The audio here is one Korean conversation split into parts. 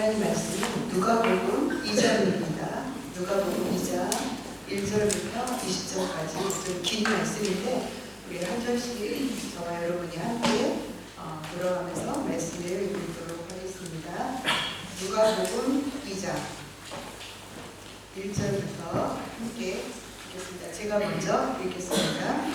하나님 말씀은 누가복음 2장입니다. 누가복음 2장 1절부터 20절까지 좀 긴 말씀인데 우리 한 절씩 저와 여러분이 함께 돌아가면서 말씀을 읽도록 하겠습니다. 누가복음 2장 1절부터 함께 읽겠습니다. 제가 먼저 읽겠습니다.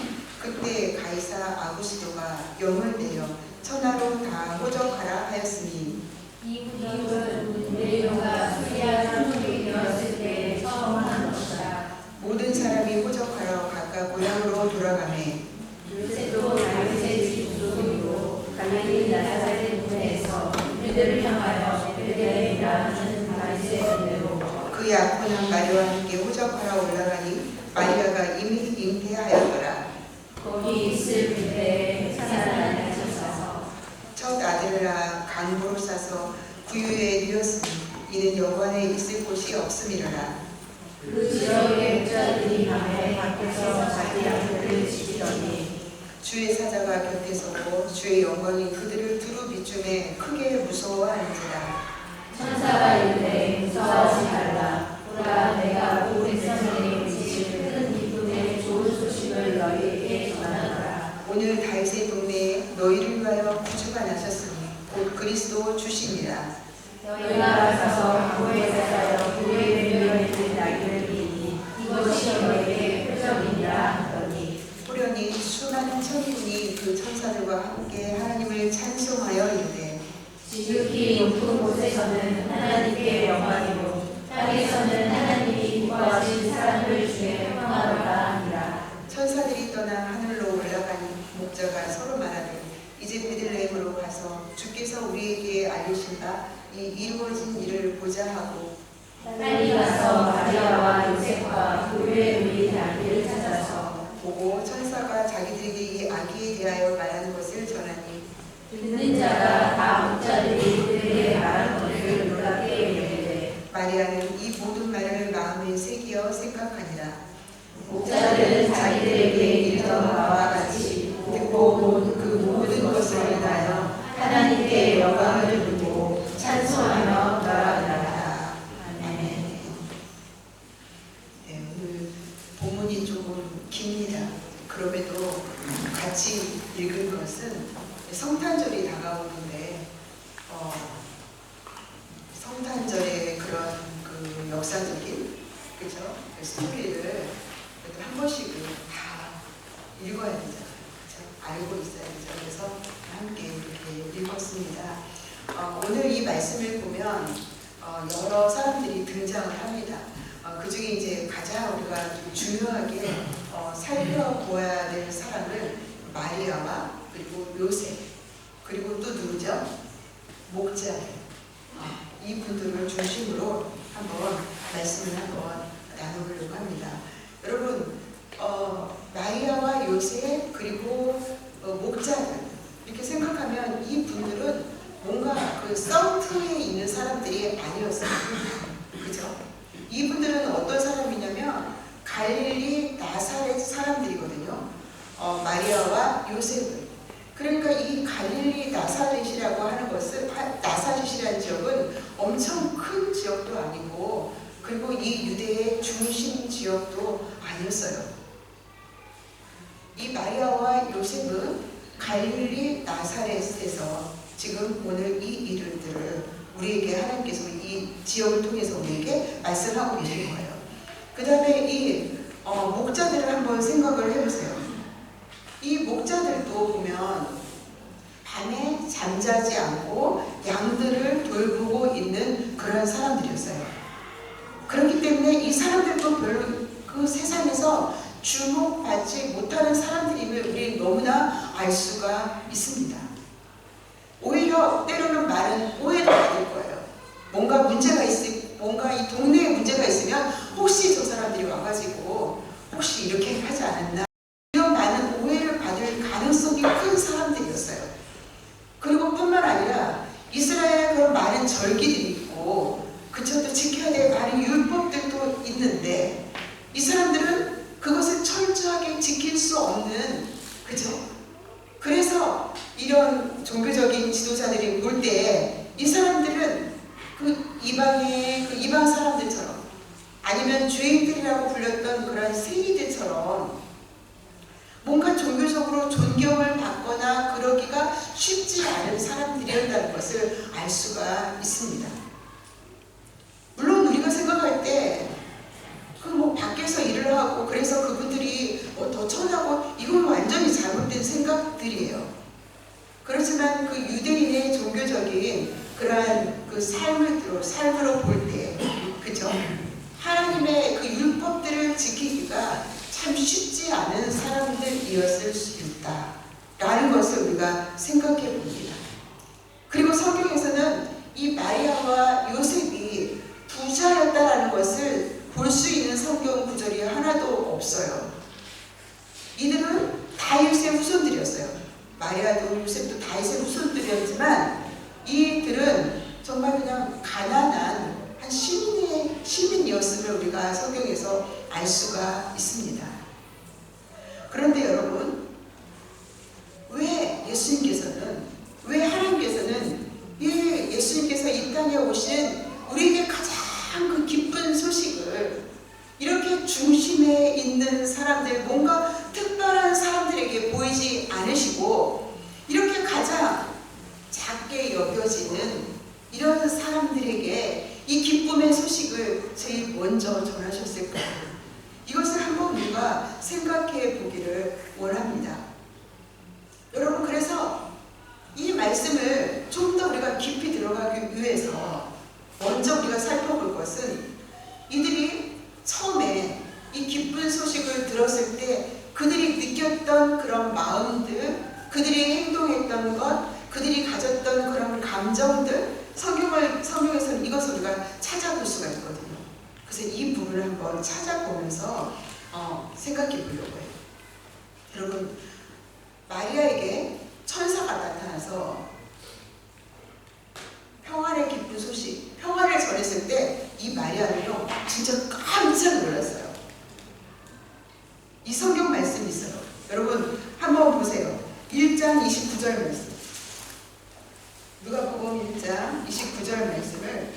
그때 가이사 아구스도가 영을 내려 천하로 다 호적하라 하였으니 이 구적은 네로가 수리아 총독이 되었을 때 처음 한 것이다. 모든 사람이 호적하러 각각 고향으로 돌아가매 요셉도 다윗의 집소이고 갈릴리 나사렛 문에서 그들을 향하여 베들레헴이라 하는 다윗의 군대로 그 약혼한 마리아와 함께 호적하러 올라가니 마리아가 이미 잉태하였더라. 거기 있을 그때에 사단이 하셔서 첫 아들을 낳아 강보로 싸서 구유에 누렸으니 이는 여관에 있을 곳이 없음이로라. 그 지역의 목자들이 밤에 밖에서 자기 양들을 지키더니 주의 사자가 곁에 서고 주의 영광이 그들을 두루 비춤에 크게 무서워하는지라. 천사가 이르되 무서워하지 말라. 보라 내가 온 백성에게 미칠 큰 기쁨의 좋은 소식을 너희에게 전하노라. 오늘 다윗의 동네에 너희를 위하여 구주가 나셨으니 곧 그리스도 주시니라. 너희가 가서 강보에 살아여 그의 명령을 든 날개를 비니 이것이 너희에게 표적이니라 하더니 호련히 수많은 천군이 그 천사들과 함께 하나님을 찬송하여 이르되 지극히 높은 곳에서는 하나님께 영광이요 땅에서는 하나님이 기뻐하신 사람들 중에 평화로라 하니라. 천사들이 떠나 하늘로 올라가니 목자가 서로 말하되 이제 베들레헴으로 가서 주께서 우리에게 알리신 바 이 이루어진 일을 보자 하고 빨리 가서 마리아와 요셉과 그의 누이 아기를 찾아서 보고 천사가 자기들에게 이 아기에 대하여 말하는 것을 전하니 듣는 자가 다 목자들이 그들에게 말한 것을 놀랍게 여기되 마리아는 이 모든 말을 마음에 새기어 생각하니라. 목자들은 자기들에게 이르던 바와 같이 듣고 그 모든 것을 인하여 하나님께 영광을 두고 찬송하며 나아가라. 아멘. 네, 오늘 본문이 조금 깁니다. 그럼에도 같이 읽은 것은 성탄절이 다가오는데 성탄절의 그런 그 역사적인 그죠? 그 스토리를 그래도 한 번씩은 다 읽어야 되잖아요. 그죠? 알고 있어야 되죠. 그래서 함께 이렇게 읽었습니다. 오늘 이 말씀을 보면 여러 사람들이 등장을 합니다. 그 중에 이제 가장 우리가 좀 중요하게 살펴보아야 될 사람을 마리아와 그리고 요셉 그리고 또 누구죠? 목자 이 분들을 중심으로 한번 말씀을 한번 나눠보려고 합니다. 여러분 마리아와 요셉 그리고 목자들 이렇게 생각하면 이 분들은 뭔가 그 썸트에 있는 사람들이 아니었어요. 그죠? 이분들은 어떤 사람이냐면 갈릴리 나사렛 사람들이거든요. 마리아와 요셉은. 그러니까 이 갈릴리 나사렛이라고 하는 것은 나사렛이라는 지역은 엄청 큰 지역도 아니고 그리고 이 유대의 중심 지역도 아니었어요. 이 마리아와 요셉은 갈릴리 나사렛에서 지금 오늘 이 일들을 우리에게 하나님께서 이 지역을 통해서 우리에게 말씀하고 계신 거예요. 그 다음에 이 목자들을 한번 생각을 해보세요. 이 목자들도 보면 밤에 잠자지 않고 양들을 돌보고 있는 그런 사람들이었어요. 그렇기 때문에 이 사람들도 별로 그 세상에서 주목받지 못하는 사람들임을 우리 너무나 알 수가 있습니다. 오히려 때로는 많은 오해를 받을 거예요. 뭔가 이 동네에 문제가 있으면 혹시 저 사람들이 와가지고 혹시 이렇게 하지 않았나 이런 많은 오해를 받을 가능성이 큰 사람들이었어요. 그리고 뿐만 아니라 이스라엘에 그런 많은 절기들이 있고 그쵸 또 지켜야 될 많은 율법들도 있는데 이 사람들은 그것을 철저하게 지킬 수 없는 그죠? 그래서 이런 종교적인 지도자들이 볼 때 이 사람들은 그 그 이방 사람들처럼 아니면 죄인들이라고 불렸던 그런 세리들처럼 뭔가 종교적으로 존경을 받거나 그러기가 쉽지 않은 사람들이었다는 것을 알 수가 있습니다. 물론 우리가 생각할 때 그 뭐 밖에서 일을 하고 그래서 그분들이 뭐 더 천하고 이건 완전히 잘못된 생각들이에요. 그렇지만 그 유대인의 종교적인 그러한 그 삶으로 볼 때, 그죠? 하나님의 그 율법들을 지키기가 참 쉽지 않은 사람들이었을 수 있다라는 것을 우리가 생각해 봅니다. 그리고 성경에서는 이 마리아와 요셉이 부자였다라는 것을 볼 수 있는 성경 구절이 하나도 없어요. 이들은 다윗의 후손들이었어요. 마리아도 요셉도 다윗의 후손들이었지만 이들은 정말 그냥 가난한 한 시민이었음을 우리가 성경에서 알 수가 있습니다. 그런데 여러분, 왜 하나님께서는 예수님께서 이 땅에 오신 우리에게 가장 그 기쁜 소식을 이렇게 중심에 있는 사람들, 뭔가 특별한 사람들에게 보이지 않으시고 이렇게 가장 작게 여겨지는 이런 사람들에게 이 기쁨의 소식을 제일 먼저 전하셨을까요? 이것을 한번 우리가 생각해 보기를 원합니다. 여러분, 그래서 이 말씀을 좀 더 우리가 깊이 들어가기 위해서 먼저 우리가 살펴볼 것은 이들이 처음에 이 기쁜 소식을 들었을 때 그들이 느꼈던 그런 마음들, 그들이 행동했던 것, 그들이 가졌던 그런 감정들, 성경에서는 이것을 우리가 찾아볼 수가 있거든요. 그래서 이 부분을 한번 찾아보면서 생각해 보려고 해요. 여러분, 마리아에게 천사가 나타나서 평안의 기쁜 소식, 평안을 전했을 때 이 마리아는요 진짜 깜짝 놀랐어요. 이 성경 말씀이 있어요. 여러분 한번 보세요. 1장 29절 말씀, 누가복음 1장 29절 말씀을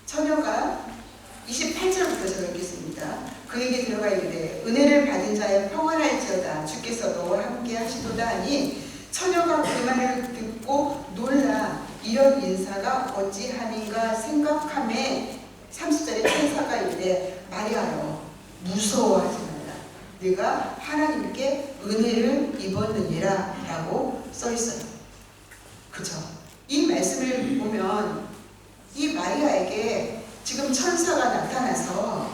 처녀가 28절부터 제가 읽겠습니다. 그에게 들어가 이르되 은혜를 받은 자의 평안할지어다 주께서 너와 함께 하시도다 하니 처녀가 그 말을 듣고 놀라 이런 인사가 어찌함인가 생각하매 30절에 천사가 이르되 마리아여 무서워하지 말라 네가 하나님께 은혜를 입었느니라 라고 써있어요. 그죠? 이 말씀을 보면 이 마리아에게 지금 천사가 나타나서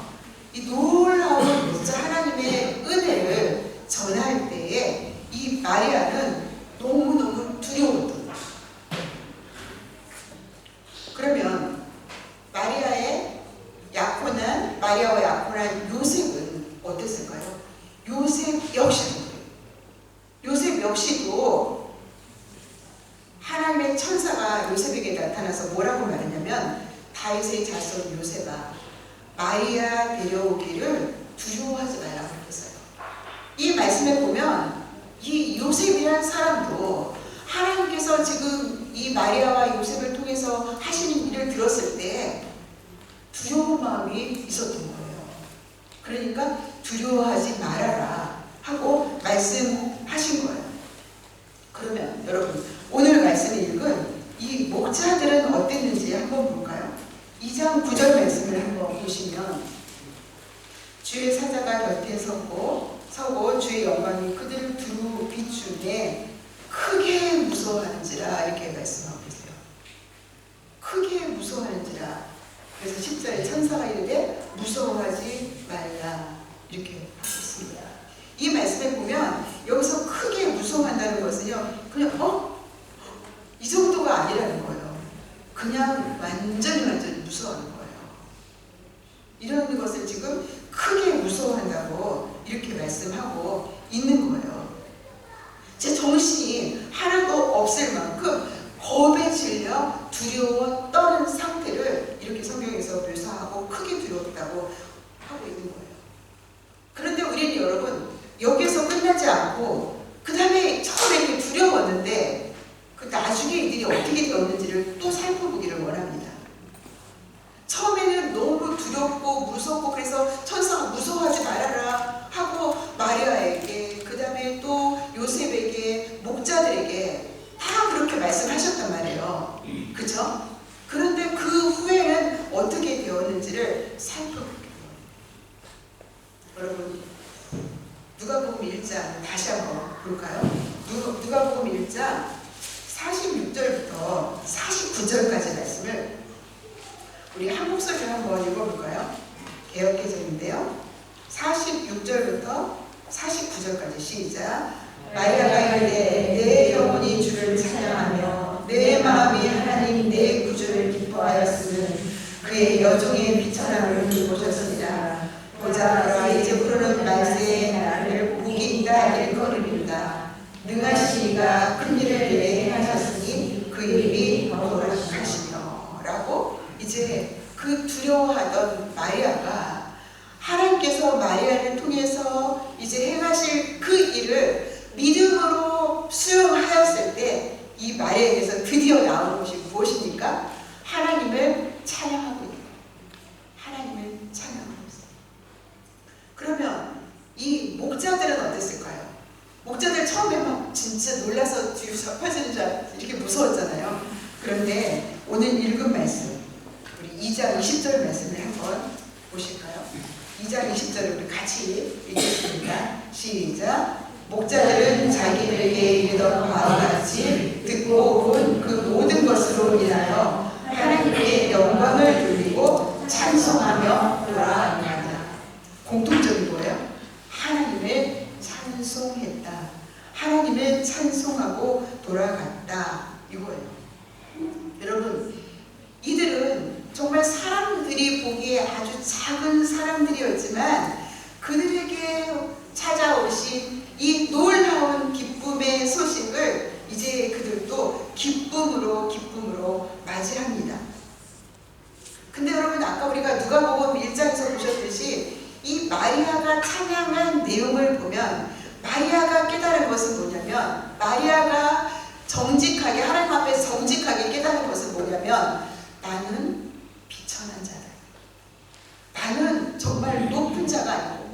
이 놀라운 하나님의 은혜를 전할 때에 이 마리아는 너무너무 두려웠던 거예요. 그러면 마리아와 약혼한 요셉은 어땠을까요? 요셉 역시도 하나님의 천사가 요셉에게 나타나서 뭐라고 말했냐면 다윗의 자손 요셉아 마리아 데려오기를 두려워하지 말라고 했어요. 이 말씀에 보면 이 요셉이라는 사람도 하나님께서 지금 이 마리아와 요셉을 통해서 하시는 일을 들었을 때 두려운 마음이 있었던 거예요. 그러니까 두려워하지 말아라 하고 말씀하신 거예요. 그러면 여러분 오늘 말씀을 읽은 이 목자들은 어땠는지 한번 볼까요? 2장 9절 말씀을 한번 보시면 주의 사자가 곁에 서고 주의 영광이 그들을 두루 비추매 크게 무서워하는지라 이렇게 말씀하고 계세요. 크게 무서워하는지라. 그래서 10절에 천사가 이르되 무서워하지 말라 이렇게 하고 있습니다. 이 말씀에 보면 여기서 크게 무서워한다는 것은요 그냥 이 정도가 아니라는 거예요. 그냥 완전히 무서워하는 거예요. 이런 것을 지금 크게 무서워한다고 이렇게 말씀하고 있는 거예요. 제 정신이 하나도 없을 만큼 겁에 질려 두려워 떠는 상태를 이렇게 성경에서 묘사하고 크게 두려웠다고 하고 있는 거예요. 그런데 우리는 여러분 여기서 끝나지 않고 그 다음에 처음에 이렇게 두려웠는데 그 나중에 이들이 어떻게 되었는지를 또 살펴보기를 원합니다. 처음에는 너무 두렵고 무섭고 그래서 천사가 무서워하지 말아라 하고 마리아에게 그 다음에 또 요셉에게 목자들에게 다 그렇게 말씀하셨단 말이에요. 그쵸? 그런데 그 후에는 어떻게 되었는지를 살펴볼게요. 여러분 누가복음 1장 다시 한번 볼까요? 누가복음 1장 46절부터 49절까지 말씀을 우리 한국서를 한번 읽어볼까요? 개역개정인데요. 46절부터 49절까지 시작. 마리아가 이르되 내 영혼이 주를 찬양하며 내 마음이 하나님 내 구주를 기뻐하였으니 그의 여종의 비천함을 보셨습니다. 보자 이제부로는 말세에 나를 복이 있다 일컬음이다. 능하시니가 큰 일을 위해 하셨으니 그 일이 거룩하시며 라고 이제 그 두려워하던 마리아가 하나님께서 마리아를 통해서 이제 행하실 그 일을 믿음으로 수용하였을 때 이 마리아에게서 드디어 나오는 것이 무엇입니까? 하나님을 찬양하고 있는 거예요. 하나님을 찬양하고 있어요. 그러면 이 목자들은 어땠을까요? 목자들 처음에 막 진짜 놀라서 뒤로 자빠지는 줄 알고 이렇게 무서웠잖아요. 그런데 오늘 읽은 말씀 우리 2장 20절 말씀을 한번 보실까요? 2장 20절을 우리 같이 읽겠습니다. 시작. 목자들은 자기들에게 이르던 바와 같이 듣고 본 그 모든 것으로 인하여 하나님께 영광을 돌리고 찬송하며 돌아가니라. 공통점이 뭐예요? 하나님을 찬송했다. 하나님을 찬송하고 돌아갔다. 이거예요. 여러분 이들은 정말 사람들이 보기에 아주 작은 사람들이었지만 그들에게 찾아오신 이 놀라운 기쁨의 소식을 이제 그들도 기쁨으로 맞이합니다. 근데 여러분 아까 우리가 누가복음 1장에서 보셨듯이 이 마리아가 찬양한 내용을 보면 마리아가 깨달은 것은 뭐냐면 마리아가 정직하게 하나님 앞에 정직하게 깨달은 것은 뭐냐면 나는 비천한 자다. 나는 정말 높은 자가 아니고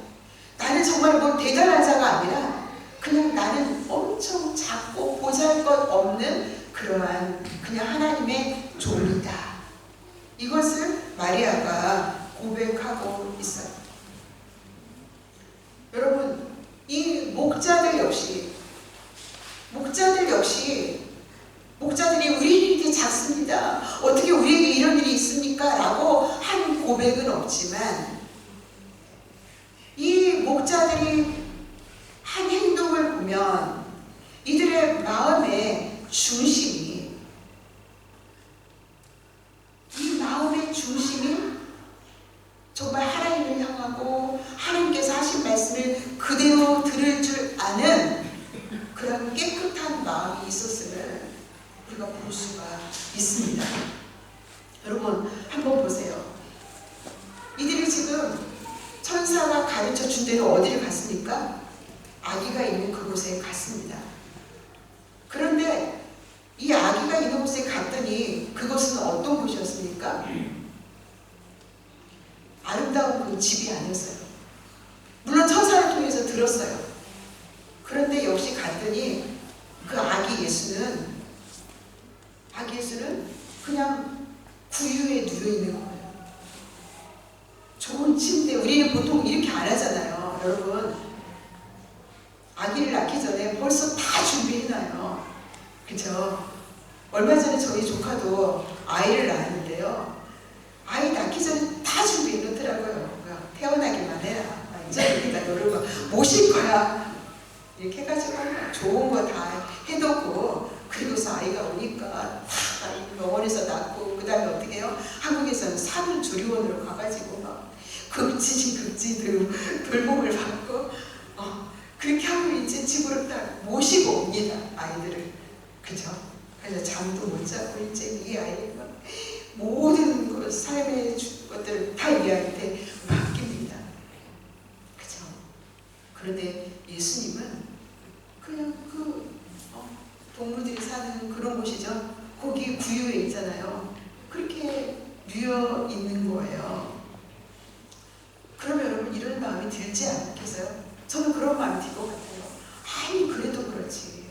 나는 정말 뭐 대단한 자가 아니라 그냥 나는 엄청 작고 보잘것없는 그러한 그냥 하나님의 종이다. 이것을 마리아가 고백하고 있어요. 여러분 이 목자들 역시 목자들이 우리는 이렇게 작습니다. 어떻게 우리에게 이런 일이 있습니까? 라고 하는 고백은 없지만 이 목자들이 한 행동을 보면 이들의 마음의 중심이 정말 하나님을 향하고 하나님께서 하신 말씀을 그대로 들을 줄 아는 그런 깨끗한 마음이 있었음을 우리가 볼 수가 있습니다. 여러분 한번 보세요. 이들이 지금 천사가 가르쳐 준 대로 어디를 갔습니까? 아기가 있는 그곳에 갔습니다. 그런데 이 아기가 있는 곳에 갔더니 그것은 어떤 곳이었습니까? 아름다운 그 집이 아니었어요. 물론 천사를 통해서 들었어요. 그런데 역시 갔더니 그 아기 예수는 그냥 구유에 누워있는 거예요. 좋은 침대, 우리는 보통 이렇게 안 하잖아요. 여러분 아기를 낳기 전에 벌써 다 준비해놔요. 그쵸? 얼마 전에 저희 조카도 아이를 낳았는데요. 아이 낳기 전에 다 준비해놓더라고요. 태어나기만 해라. 이제 우리가 너를 모실 거야. 이렇게 해가지고 좋은 거 다 해놓고 그리고서 아이가 오니까 다 병원에서 낳고 그 다음에 어떻게 해요? 한국에서는 산후조리원으로 가가지고 막 극지 돌봄을 받고 그렇게 하고 이제 집으로 딱 모시고 옵니다. 아이들을. 그죠? 그래서 잠도 못 자고 이제 이 아이가 모든 그 삶의 것들을 다 이 아이한테 맡깁니다. 그죠? 그런데 예수님은 그냥 동물들이 사는 그런 곳이죠. 거기 구유에 있잖아요. 그렇게 뉘어 있는 거예요. 그러면 여러분 이런 마음이 들지 않겠어요? 저는 그런 마음이 들 것 같아요. 아니 그래도 그렇지.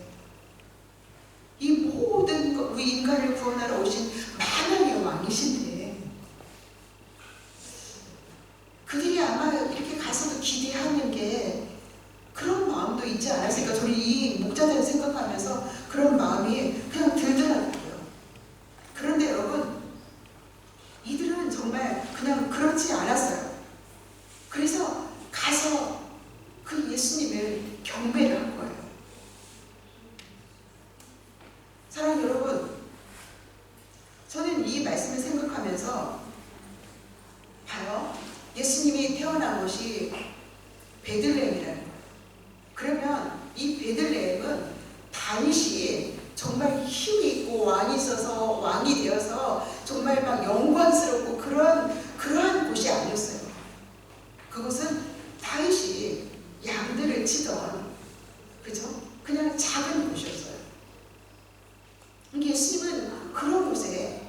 이 모든 우리 인간을 구원하러 오신 만왕의 왕이신데 그들이 아마 이렇게 가서도 기대하는 게 그런 마음도 있지 않았을까. 저는 이 목자들을 생각하면서 그런 마음이 그냥 들더라고요. 그런데 여러분 이들은 정말 그냥 그렇지 않았어요. 그래서 가서 그 예수님을 경배를 한 거예요. 사랑하는 여러분, 저는 이 말씀을 생각하면서 봐요. 예수님이 태어난 곳이 베들레헴이라는 거예요. 그러면 이 베들레헴은 당시 정말 힘이 있고 왕이 있어서 왕이 되어서 정말 막 영광스럽고 그러한 곳이 아니었어요. 그곳은 다윗이 양들을 치던, 그죠? 그냥 작은 곳이었어요. 예수님은 그런 곳에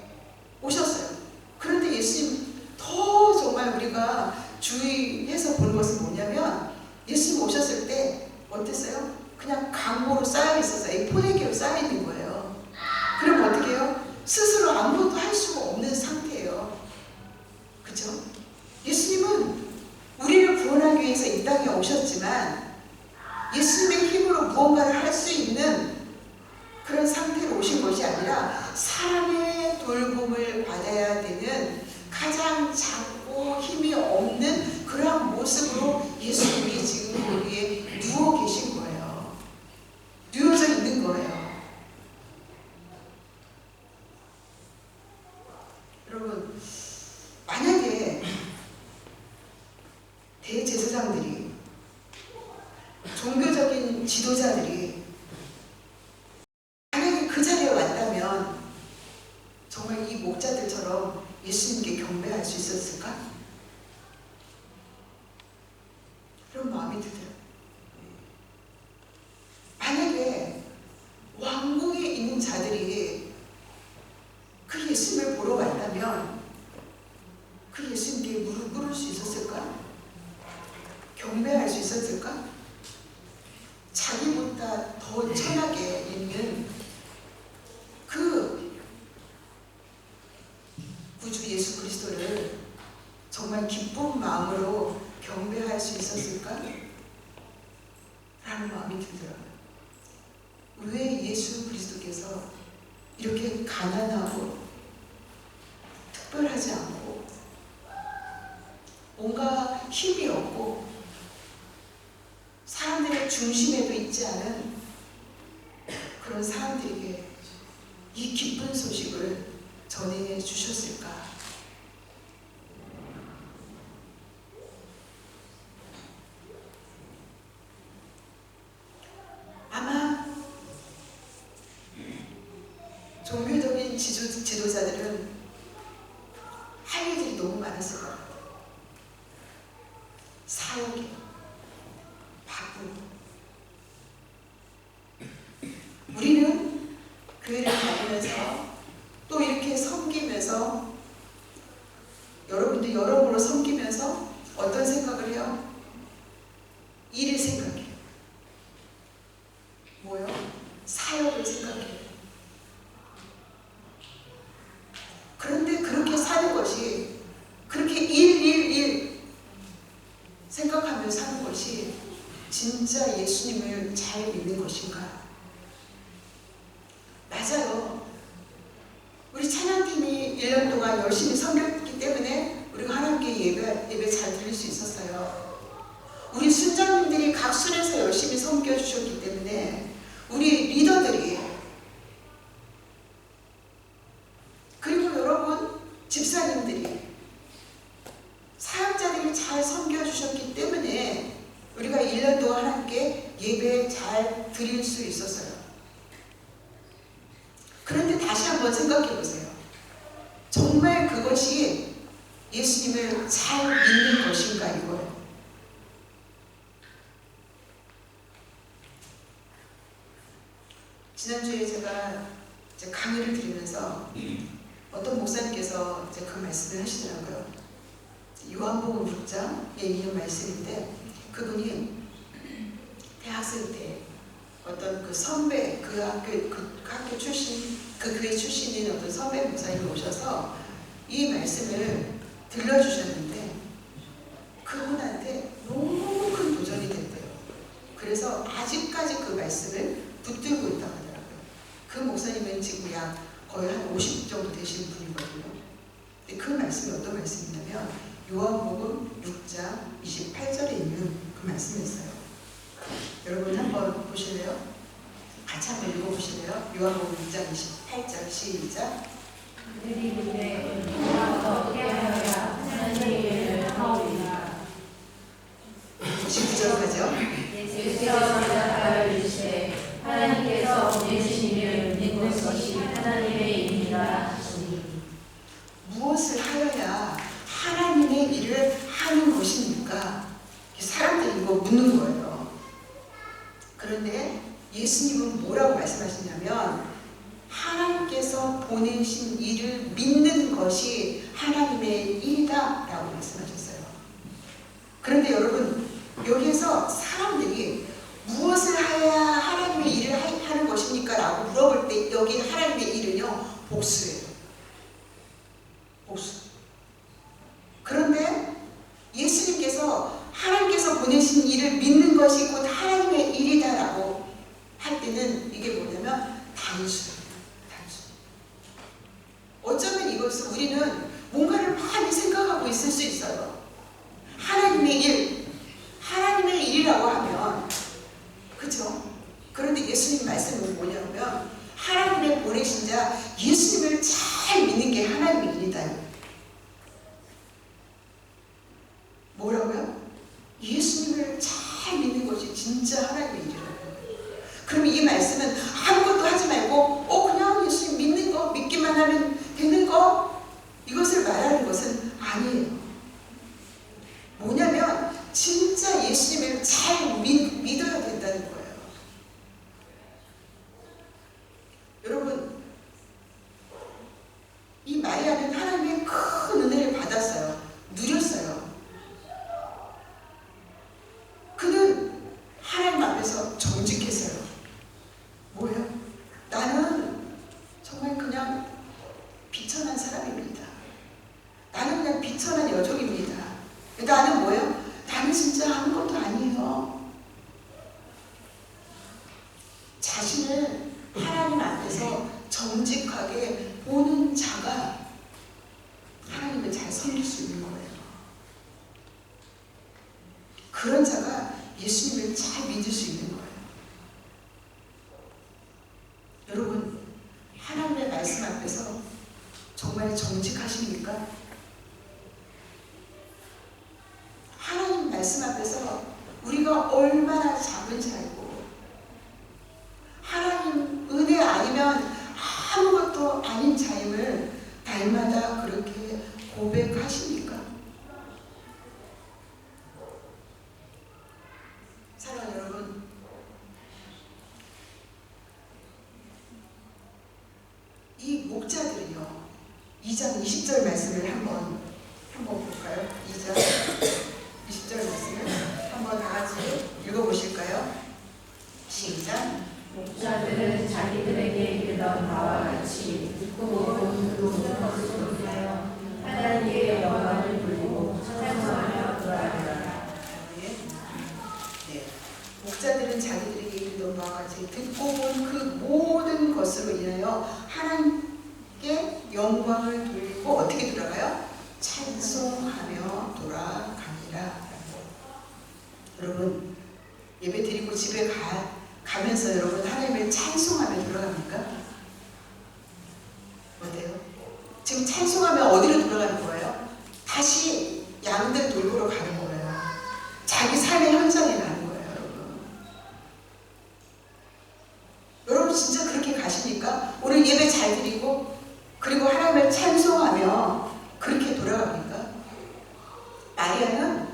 오셨어요. 그런데 예수님 더 정말 우리가 주의해서 보는 것은 뭐냐면 예수님 오셨을 때 어땠어요? 그냥 강보로 쌓여 있어서 포대기로 쌓여 있는 거예요. 그럼 어떻게 해요? 스스로 아무것도 할 수가 없는 상태예요. 그죠? 예수님은 우리를 구원하기 위해서 이 땅에 오셨지만 예수님의 힘으로 무언가를 할 수 있는 그런 상태로 오신 것이 아니라 사람의 돌봄을 받아야 되는 가장 작고 힘이 없는 그러한 모습으로 예수님이 지금 거기에 누워 계신 거예요. 누워져 있는 거예요. 여러분, 만약에 대제사장들이, 종교적인 지도자들이 만약에 그 자리에 왔다면 정말 이 목자들처럼 예수님께 경배할 수 있었을까? 그런 마음이 들어요. 만약에 왕궁에 있는 자들이 그 예수님을 보러 왔다면 그 예수님께 무릎 꿇을 수 있었을까? 경배할 수 있었을까? 자기보다 더 천하게 있는 그 구주 예수 그리스도를 정말 기쁜 마음으로 경배할 수 있었을까? 라는 마음이 들더라고요. 왜 예수 그리스도께서 이렇게 가난하고 특별하지 않고 뭔가 힘이 없고 사람들의 중심에도 있지 않은 그런 사람들에게 이 기쁜 소식을 전해 주셨을까? 아마 종교적인 지도자들은 할 일들이 너무 많았을 것 같아요. 사역이 바쁘고. 우리는 교회를 다니면서 또 이렇게 섬기면서 여러분들 여러모로 섬기면서 어떤 생각을 해요? 일을 생각해요. 뭐요? 사역을 생각해요. 그런데 그렇게 사는 것이 그렇게 일 생각하며 사는 것이 진짜 예수님을 잘 믿는 것인가? 맞아요. 우리 찬양팀이 1년 동안 열심히 섬겼기 때문에 우리가 하나님께 예배 잘 드릴 수 있었어요. 우리 순장님들이 각 순에서 열심히 섬겨주셨기 때문에 우리 리더들이, 그리고 여러분 집사님들이, 사역자들이 잘 섬겨주셨기 때문에 우리가 1년 동안 하나님께 예배 잘 드릴 수 있었어요. 그런데 다시 한번 생각해 보세요. 정말 그것이 예수님을 잘 믿는 것인가, 이거예요. 지난주에 제가 이제 강의를 들으면서 어떤 목사님께서 이제 그 말씀을 하시더라고요. 요한복음 6장에 있는 말씀인데 그분이 대학생 때 어떤 그 선배 그 학교 출신 그 교회 출신인 어떤 선배 목사님이 오셔서 이 말씀을 들려주셨는데 그분한테 너무 큰 도전이 됐대요. 그래서 아직까지 그 말씀을 붙들고 있다고 하더라고요. 그 목사님은 지금 약 거의 한 50 정도 되신 분이거든요. 근데 그 말씀이 어떤 말씀이냐면 요한복음 6장 28절에 있는 그 말씀이었어요. 여러분 한번 보실래요? 같이 한번 읽어보실래요? 요한복음 6장 28절 시작. 그들이 묻되 우리가 어떻게 하여야 하나님의 일을 하오리까. 19절까지요. 예수께서 대답하여 이르시되 하나님께서 보내신 이를 믿는 것이 하나님의 일이라 하시니. 무엇을 하여야 하나님의 일을 하는 것입니까? 사람들이 이거 묻는 거예요. 그런데 예수님은 뭐라고 말씀하시냐면 하나님께서 보내신 일을 믿는 것이 하나님의 일이다 라고 말씀하셨어요. 그런데 여러분 여기에서 사람들이 무엇을 해야 하나님의 일을 하는 것입니까? 라고 물어볼 때 여기 하나님의 일은요 복수예요. 복수. 그런데 예수님께서 하나님께서 보내신 일을 믿는 것이 곧 하나님의 일이다라고 할 때는 이게 뭐냐면 단순해요. 단순. 어쩌면 이것을 우리는 뭔가를 많이 생각하고 있을 수 있어요. 하나님의 일, 하나님의 일이라고 하면 그렇죠? 그런데 예수님 말씀은 뭐냐면 하나님의 보내신 자 예수님을 잘 믿는 게 하나님의 일이다. 뭐라고요? 예수님을 잘 믿는 것이 진짜 하나님의 일이라고. 그럼 이 말씀은 아무것도 하지 말고 그냥 예수님 믿는 거 믿기만 하면 되는 거 이것을 말하는 것은 아니에요. 뭐냐면 진짜 예수님을 잘 믿어야 된다는 거예요. 여러분 이 마리아는 하나님의 큰 은혜를 받았어요. 누렸어요. 그는 하나님 앞에서 정직했어요. 뭐예요? 나는 정말 그냥 비천한 사람입니다. 나는 그냥 비천한 여종입니다. 나는 뭐예요? 나는 진짜 아무것도 아니에요. 자신을 하나님 앞에서 정직하게 보는 자가 하나님을 잘 섬길 수 있는 거예요. 그런 자가 예수님을 잘 믿을 수 있는 거예요. 여러분 하나님의 말씀 앞에서 정말 정직하십니까? 하나님 말씀 앞에서 우리가 얼마나 작은 자이고 하나님 은혜 아니면 아무것도 아닌 자임을 날마다 그렇게 고백하십니까? 사랑하는 여러분, 이 목자들이요 2장 20절 말씀을 한번 볼까요? 2장 20절 말씀을 한번 다 같이 읽어보실까요? 시작. 목자들은 자기들에게 이르던 바와 같이 듣고 본 그 모든 것을 위하여 하나님께 영광을 돌리고 찬송하며 돌아가더라. 네. 목자들은 자기들에게 이르던 바와 같이 듣고 본 그 모든 것으로 인하여 하나님께 영광을 돌리고 어떻게 돌아가요? 찬송하며 돌아가니라. 여러분 예배 드리고 집에 가면서 여러분 하나님을 찬송하며 돌아갑니까? 어때요? 지금 찬송하며 어디로 돌아가는 거예요? 다시 양들 돌보러 가는 거예요. 자기 삶의 현장에 가는 거예요. 여러분 진짜 그렇게 가십니까? 오늘 예배 잘 드리고 그리고 하나님을 찬송하며 그렇게 돌아갑니까? 마리아는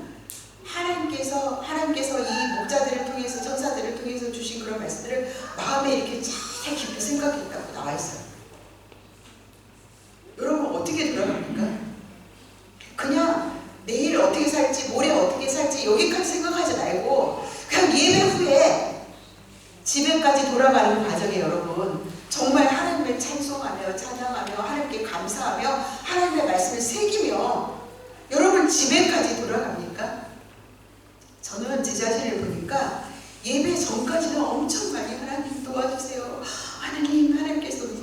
하나님께서 이 목자들을 통해서 천사들을 통해서 주신 그런 말씀들을 마음에 이렇게 잘 깊이 생각했다고 나와 있어요.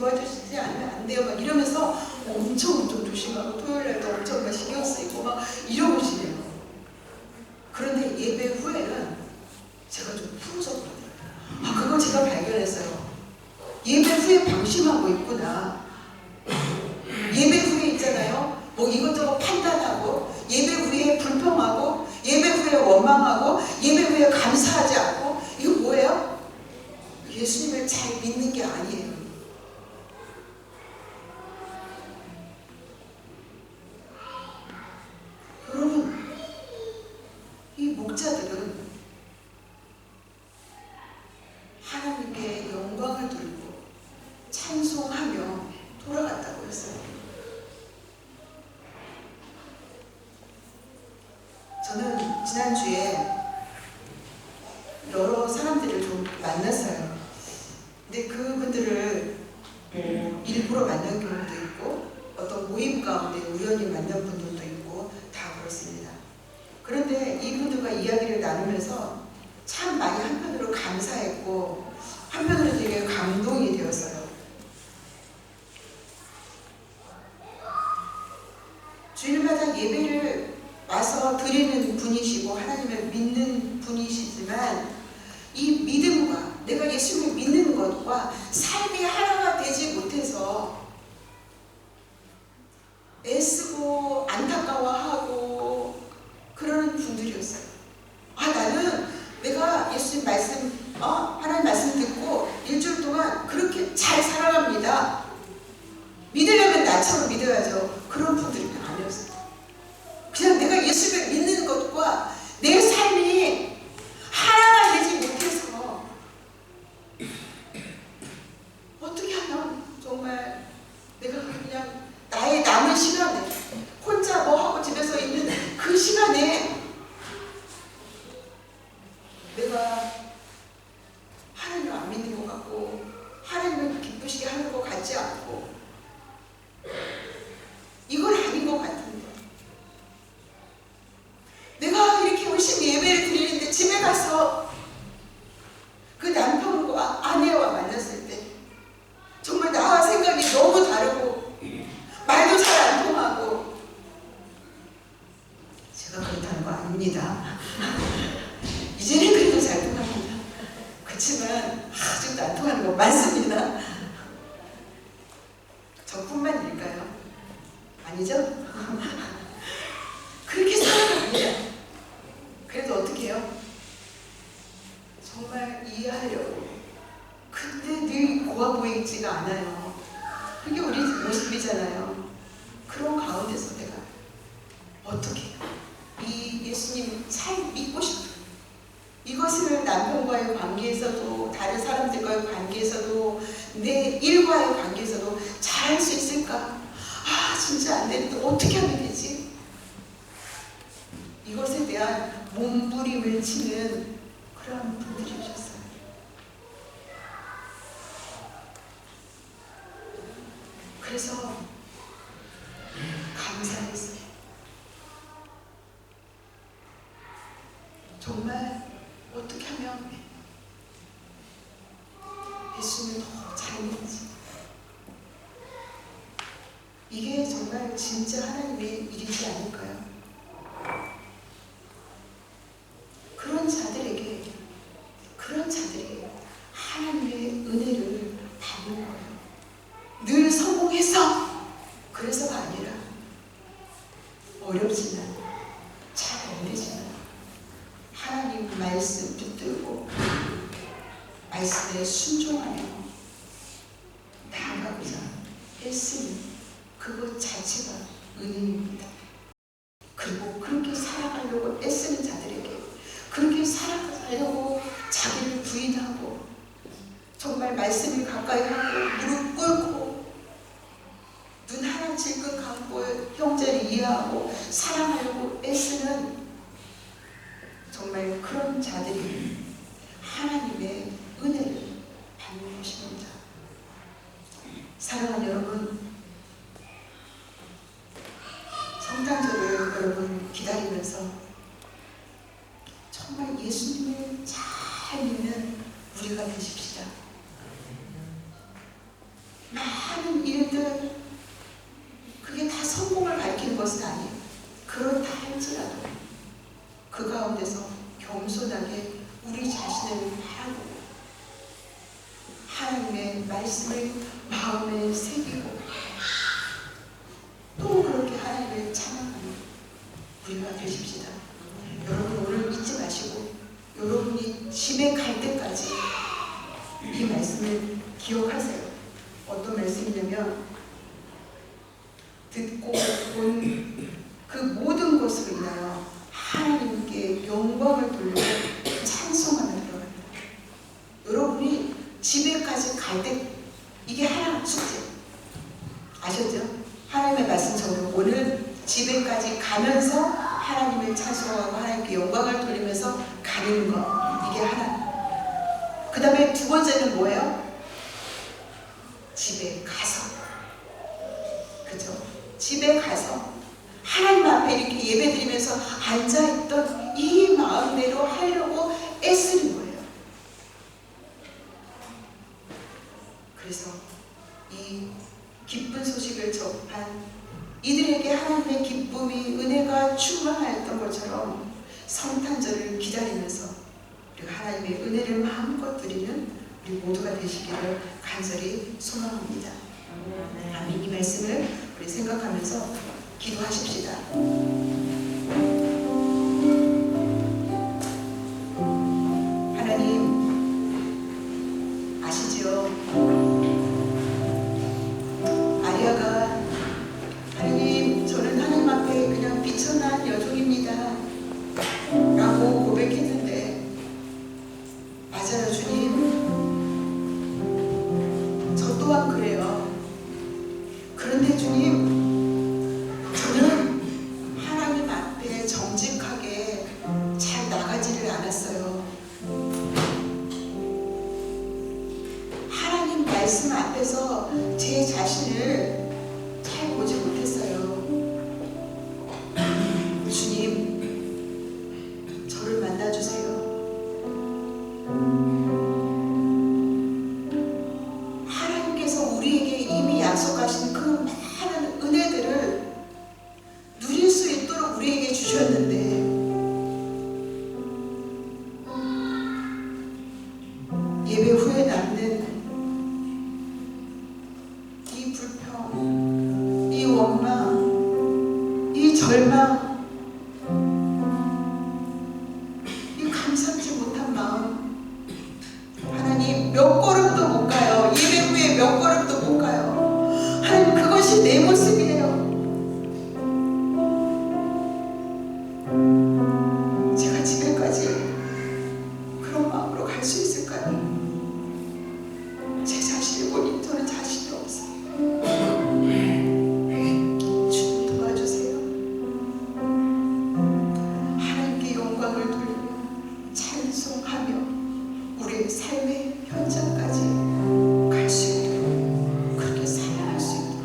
도와주시지 않으면 안 돼요. 막 이러면서 엄청 조심하고 토요일날도 엄청 막 신경 쓰이고 막 이러시네요. 그런데 예배 후에는 제가 좀 풀어서 그러더라고요. 그걸 제가 발견했어요. 예배 후에 방심하고 있구나. 예배 후에 있잖아요. 뭐 이것저것 판단하고, 예배 후에 불평하고, 예배 후에 원망하고, 예배 후에 감사하지 않고, 이거 뭐예요? 예수님을 잘 믿는 게 아니에요. 여러분, 이 목자들은 하나님께 영광을 돌리고 찬송하며 돌아갔다고 했어요. 저는 지난주에 여러 사람들을 좀 만났어요. 근데 그분들을 일부러 만난 경우도 있고 어떤 모임 가운데 우연히 만난 분들도 있고 다 그렇습니다. 그런데 이분들과 이야기를 나누면서 참 많이 한편으로 감사했고 한편으로 되게 감동이 되었어요. 주일마다 예배를 와서 드리는 분이시고 하나님을 믿는 분이시지만 이 믿음과 내가 예수님을 믿는 것과 삶이 하나가 되지 못해서 애쓰고 안타까워하고 그러는 분들이었어요. 나는 내가 예수님 말씀, 하나님 말씀 듣고 일주일 동안 그렇게 잘 살아갑니다. 믿으려면 나처럼 믿어야죠. 그런 분들이 아니었어요. 그냥 내가 예수를 믿는 것과 내 삶이 하나가 되지 못해서 어떻게 하면 정말 내가 그냥 나의 남은 시간에 혼자 뭐 하고 집에서 있는 그 시간에 내가 하나님을 안 믿는 것 같고 하나님을 기쁘시게 하는 것 같지 않고 이건 아닌 것 같은데 내가 이렇게 열심히 예배를 드리는데 집에 가서 그 남편과 아내와 만났을 때 정말 나와 생각이 너무 다르고 말도 잘 안 통하고 제가 그렇다는 거 아닙니다. 이제는 그래도 잘 통합니다. 그렇지만 아직도 안 통하는 거 많습니다. 저뿐만일까요? 아니죠? 그렇게 살아갑니다. 그래도 어떻게 해요? 정말 이해하려고. 근데 늘 고와 보이지가 않아요. 그게 우리 모습이잖아요. 그런 가운데서 내가 어떻게 이 예수님 잘 믿고 싶어요. 이것을 남편과의 관계에서도 다른 사람들과의 관계에서도 내 일과의 관계에서도 잘할 수 있을까? 진짜 안 되는데 어떻게 하면 되지? 이것에 대한 몸부림을 치는 그런 분들이 오셨어요. 그래서 감사했어요. 정말 어떻게 하면 예수님을 더 잘 믿지? 이게 정말 진짜 하나님의 일이지 않을까요? 그런 자들이 하나님의 은혜를 받는 거예요. 늘 성공해서 그래서가 아니라 어렵지만 잘 안 되지만 하나님 말씀 붙들고 말씀에 순종하며 나아가고자 애쓰는 그것 자체가 은혜입니다. 그리고 그렇게 살아가려고 애쓰는 자들에게 그렇게 살아가려고 자기를 부인하고 정말 말씀을 가까이 하고 무릎 꿇고 눈 하나 질끈 감고 형제를 이해하고 사랑하려고 애쓰는 정말 그런 자들이 하나님의 은혜를 받는 것입니다. 사랑하는 여러분, 성탄절을 여러분 기다리면서 정말 예수님을 잘 믿는 우리가 되십시다. 모든 일들 그게 다 성공을 가리키는 것은 아니에요. 그렇다 할지라도 그 가운데서 겸손하게 우리 자신을 바라보고 하나님의 말씀을 마음에 새기고 또 그렇게 하나님을 찬양하는 우리가 되십시다. 여러분 오늘 잊지 마시고 여러분이 집에 갈 때까지 이 말씀을 기억하세요. 어떤 말씀이냐면 듣고 본 그 모든 것으로 인하여 하나님께 영광을 돌리고 찬송하며 들어갑니다. 여러분이 집에까지 갈 때 이게 하나 숙제 아셨죠? 하나님의 말씀 적용 오늘 집에까지 가면서 하나님을 찬송하고 하나님께 영광을 돌리면서 가는 것 이게 하나. 그 다음에 두 번째는 뭐예요? 집에 가서 그죠? 집에 가서 하나님 앞에 이렇게 예배드리면서 앉아있던 이 마음대로 하려고 애쓰는 거예요. 그래서 이 기쁜 소식을 접한 이들에게 하나님의 기쁨이 은혜가 충만하였던 것처럼 성탄절을 기다리면서 우리가 하나님의 은혜를 마음껏 드리는 우리 모두가 되시기를 간절히 소망합니다. 아멘. 이 말씀을 우리 생각하면서 기도하십시다. 하나님 아시죠? 마리아가 하나님 저는 하나님 앞에 그냥 비천한 여종입니다 라고 고백했는데 맞아요 주님 저 또한 그래요. 그런데 주님 저는 하나님 앞에 정직하게 잘 나가지를 않았어요. 하나님 말씀 앞에서 제 자신을 잘 보지 못했어요. 주님 저를 만나주세요. 하나님께서 우리에게 이미 약속하신 그 많은 은혜들을 누릴 수 있도록 우리에게 주셨는데 예배 후에 남는 이 불평, 이 원망, 이 절망, 이 감사치 못한 마음 하나님 몇 걸음도 못 가요. 예배 후에 몇 걸음도 못 가요. 하나님 그것이 내 모습이에요. 제가 집에까지 그런 마음으로 갈 수 있을까요? 제 자신을 보니 저는 자신이 없어요. 주님 도와주세요. 하나님께 영광을 돌리며 찬송하며 우리의 삶의 현장까지 갈 수 있도록 그렇게 살아갈 수 있도록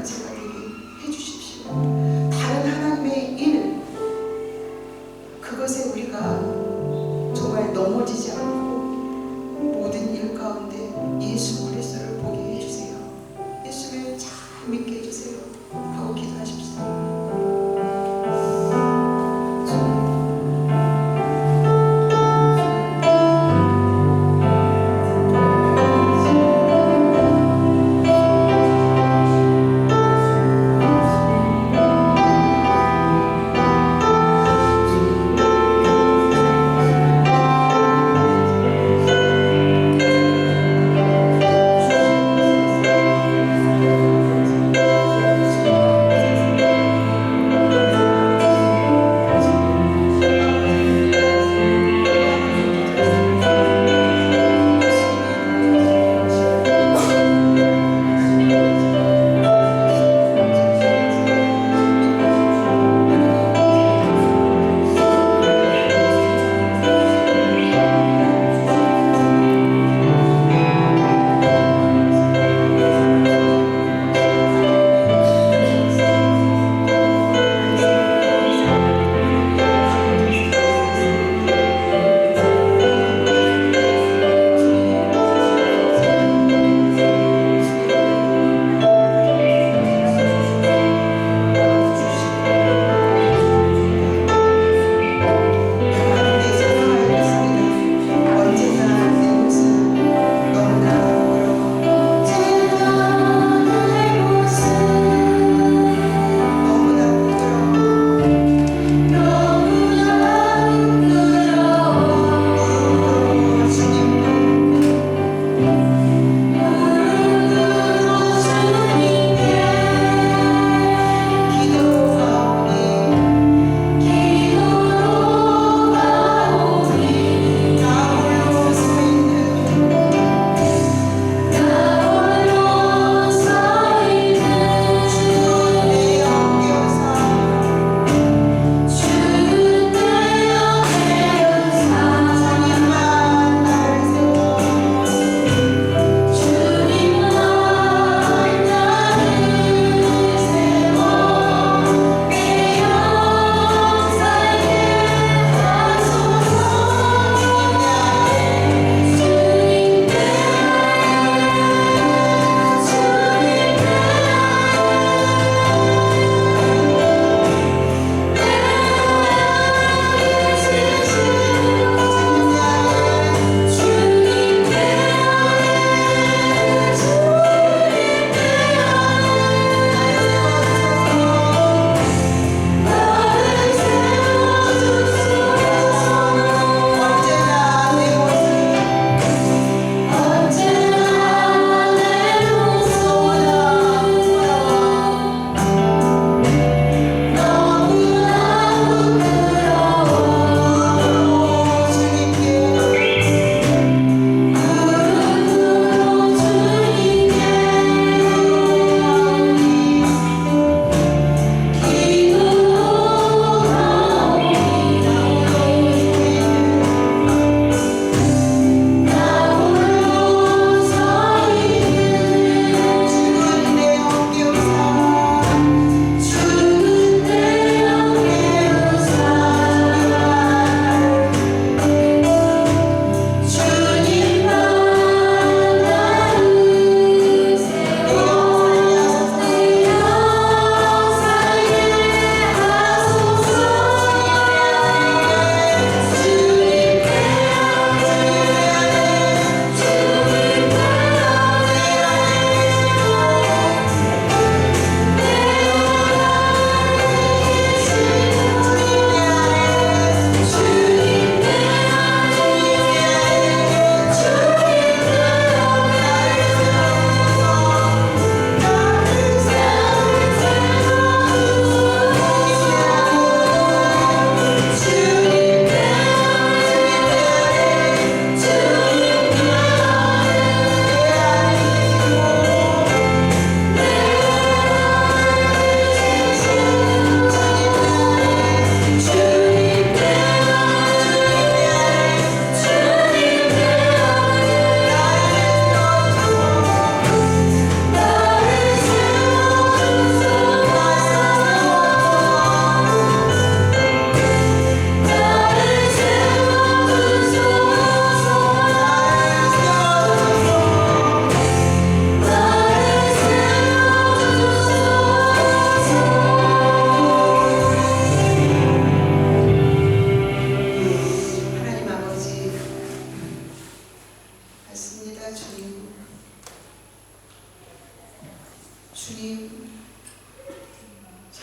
제가 되게 해주십시오. 다른 하나님의 일, 그것에 우리가 정말 넘어지지 않고 모든 일 가운데 예수 그리스도를 보게 해주세요. 예수를 잘 믿게 해주세요 하고 기도하십시오.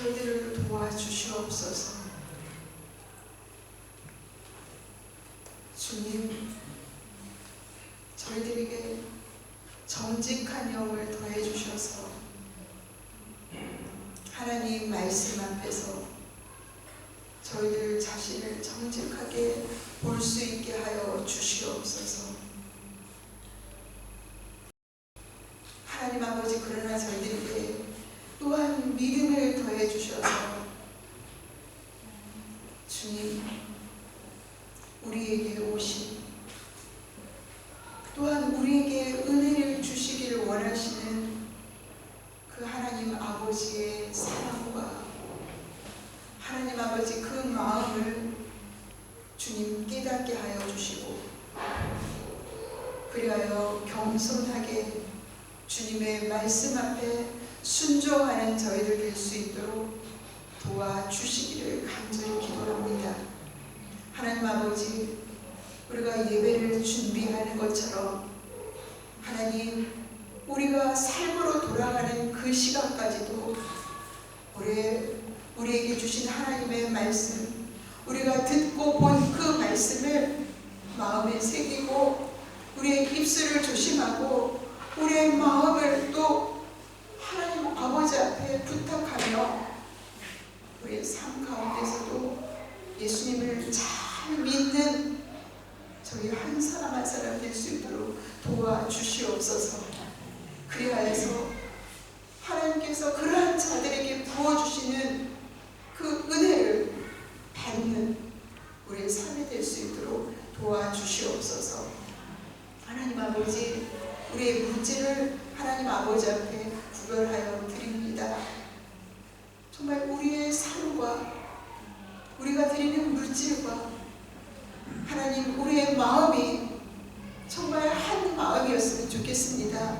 저희들을 도와주시옵소서. 주님, 저희들에게 정직한 영을 더해 주셔서 하나님 말씀 앞에서 저희들 자신을 정직하게 볼 수 있게 하여 주시옵소서. 하나님 아버지, 그러나 저희들에게 또한 믿음을 더해 주셔서 주님, 우리에게 오신, 또한 우리에게 은혜를 주시기를 원하시는 그 하나님 아버지의 사랑과 하나님 아버지 그 마음을 주님 깨닫게 하여 주시고, 그리하여 겸손하게 주님의 말씀 앞에 순종하는 저희들 될 수 있도록 도와주시기를 간절히 기도합니다. 하나님 아버지, 우리가 예배를 준비하는 것처럼 하나님, 우리가 삶으로 돌아가는 그 시간까지도 우리에게 주신 하나님의 말씀, 우리가 듣고 본 그 말씀을 마음에 새기고 우리의 입술을 조심하고 우리의 마음을 또 하나님 아버지 앞에 부탁하며 우리의 삶 가운데서도 예수님을 잘 믿는 저희 한 사람 한 사람 될 수 있도록 도와주시옵소서. 그리하여서 하나님께서 그러한 자들에게 부어주시는 그 은혜를 받는 우리의 삶이 될 수 있도록 도와주시옵소서. 하나님 아버지, 우리의 문제를 하나님 아버지 앞에 구별하여 드립니다. 정말 우리의 삶과 우리가 드리는 물질과 하나님, 우리의 마음이 정말 한 마음이었으면 좋겠습니다.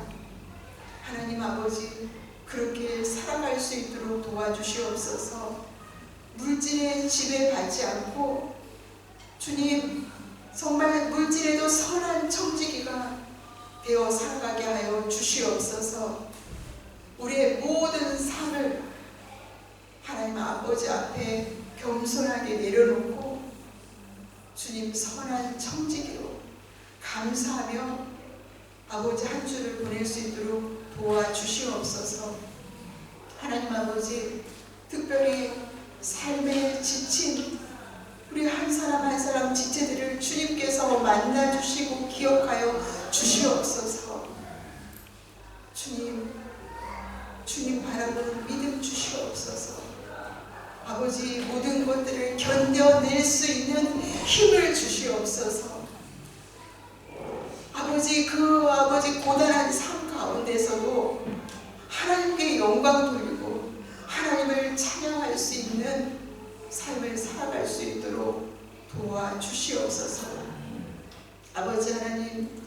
하나님 아버지, 그렇게 살아갈 수 있도록 도와주시옵소서. 물질에 지배받지 않고 주님, 정말 물질에도 선한 청지기가 되어 살아가게 하여 주시옵소서. 우리의 모든 삶을 하나님 아버지 앞에 겸손하게 내려놓고 주님 선한 청지기로 감사하며 아버지 한 주를 보낼 수 있도록 도와주시옵소서. 하나님 아버지, 특별히 삶에 지친 우리 한 사람 한 사람 지체들을 주님께서 만나주시고 기억하여 주시옵소서. 주님 바라보는 믿음 주시옵소서. 아버지, 모든 것들을 견뎌낼 수 있는 힘을 주시옵소서. 아버지, 그 아버지 고단한 삶 가운데서도 하나님께 영광 돌리고 하나님을 찬양할 수 있는 삶을 살아갈 수 있도록 도와주시옵소서. 아버지 하나님,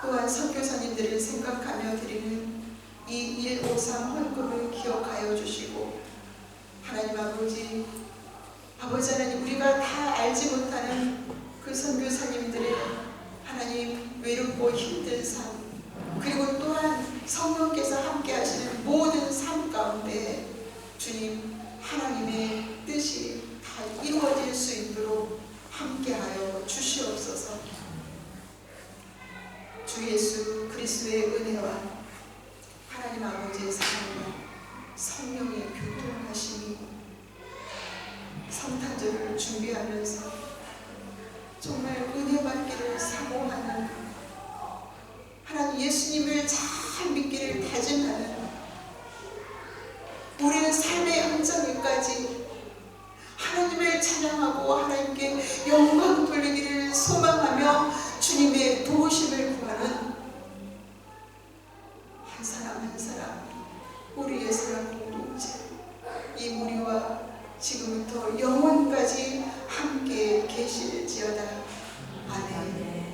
또한 선교사님들을 생각하며 드리는 이 153 헌금을 기억하여 주시고, 하나님 아버지 하나님, 우리가 다 알지 못하는 그 선교사님들의 하나님 외롭고 힘든 삶, 그리고 또한 성령께서 함께 하시는 모든 삶 가운데 주님 하나님의 뜻이 다 이루어질 수 있도록 함께하여 주시옵소서. 주 예수 그리스도의 은혜와 하나님 아버지의 사랑과 성령의 교통하심이 성탄절을 준비하면서 정말 은혜 받기를 사모하는, 하나님 예수님을 잘 믿기를 다짐하는 우리의 삶의 현장에까지 하나님을 찬양하고 하나님께 영광 돌리기를 소망하며 주님의 도우심을 구하는 한 사람 한 사람, 우리의 사랑 공동체, 이 무리와 지금부터 영원까지 함께 계실지어다. 아멘.